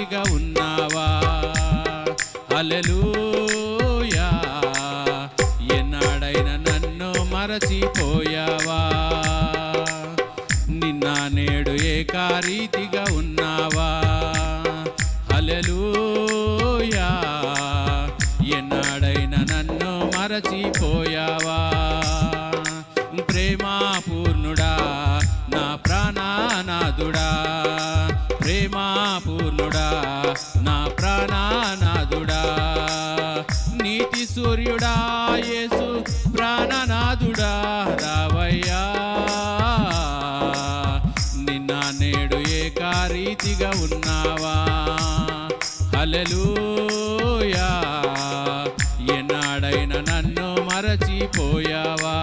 రీతిగా ఉన్నావా. హల్లెలూయా, ఎన్నాడైనా నన్ను మరచిపోయావా. నిన్న నేడు ఏకరీతిగా ఉన్నావా. హల్లెలూయా, ఎన్నాడైనా నన్ను మరచిపోయావా. ప్రేమాపూర్ణుడా నా ప్రాణనాథుడా, ప్రేమాపూర్ణుడా నా ప్రాణనాథుడా, నీతి సూర్యుడా యేసు ప్రాణనాథుడా రావయ్యా. నిన్న నేడు ఏకరీతిగా ఉన్నావా. హల్లెలూయా, ఎన్నాడైనా నన్ను మరచిపోయావా.